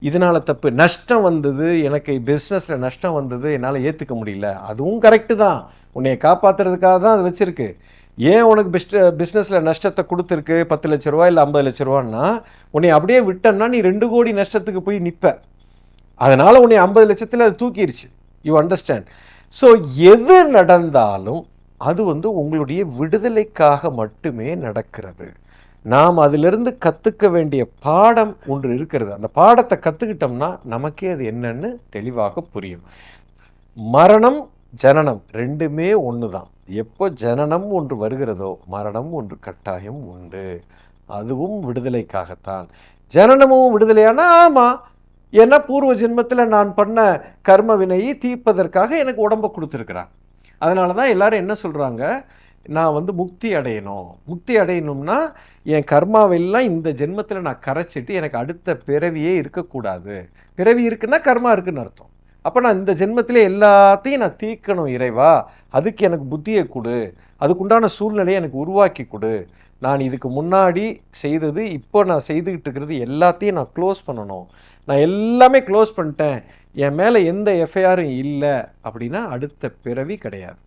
இதனால தப்பு. நஷ்டம் வந்தது, எனக்கு பிஸ்னஸ்ல நஷ்டம் வந்தது, என்னால ஏத்துக்க முடியல. அதுவும் கரெக்ட்டு தான். உன்னைய காப்பாத்துறதுக்காக தான் அது வச்சிருக்கு. ஏன் உனக்கு பிஸ்னஸ்ல நஷ்டத்த குடுத்துருக்கு? ரூ. 10,00,000 இல்ல ரூ. 50,00,000ன்னா, உன்னைய அப்படியே விட்டன்னா நீ 2,00,00,000 நஷ்டத்துக்கு போய் நிப்ப. அதனால உன்னைய 50,00,000த்துல அது தூக்கிருச்சு. You understand? ஸோ எது நடந்தாலும் அது உங்களுடைய விடுதலைக்காக மட்டுமே நடக்கிறது. நாம் அதிலிருந்து கற்றுக்க வேண்டிய பாடம் ஒன்று இருக்கிறது. அந்த பாடத்தை கற்றுக்கிட்டோம்னா நமக்கே அது என்னன்னு தெளிவாக புரியும். மரணம் ஜனனம் ரெண்டுமே ஒன்று தான். எப்போ ஜனனம் ஒன்று வருகிறதோ மரணம் ஒன்று கட்டாயம் உண்டு. அதுவும் விடுதலைக்காகத்தான். ஜனனமும் விடுதலையானா ஆமாம், ஏன்னா பூர்வ ஜென்மத்தில் நான் பண்ண கர்ம வினையை தீர்ப்பதற்காக எனக்கு உடம்பை கொடுத்துருக்குறான். அதனால தான் எல்லாரும் என்ன சொல்கிறாங்க, நான் முக்தி அடையணும். முக்தி அடையணும்னா என் கர்மாவெல்லாம் இந்த ஜென்மத்தில் நான் கரைச்சிட்டு எனக்கு அடுத்த பிறவியே இருக்கக்கூடாது. பிறவி இருக்குன்னா கர்மா இருக்குன்னு அர்த்தம். அப்போ நான் இந்த ஜென்மத்திலே எல்லாத்தையும் நான் தீர்க்கணும் இறைவா, அதுக்கு எனக்கு புத்தியை கொடு, அதுக்குண்டான சூழ்நிலையை எனக்கு உருவாக்கி கொடு. நான் இதுக்கு முன்னாடி செய்தது, இப்போ நான் செய்துக்கிட்டு இருக்கிறது எல்லாத்தையும் நான் க்ளோஸ் பண்ணணும். நான் எல்லாமே க்ளோஸ் பண்ணிட்டேன், என் மேலே எந்த எஃப்ஐஆரும் இல்லை அப்படின்னா அடுத்த பிறவி கிடையாது.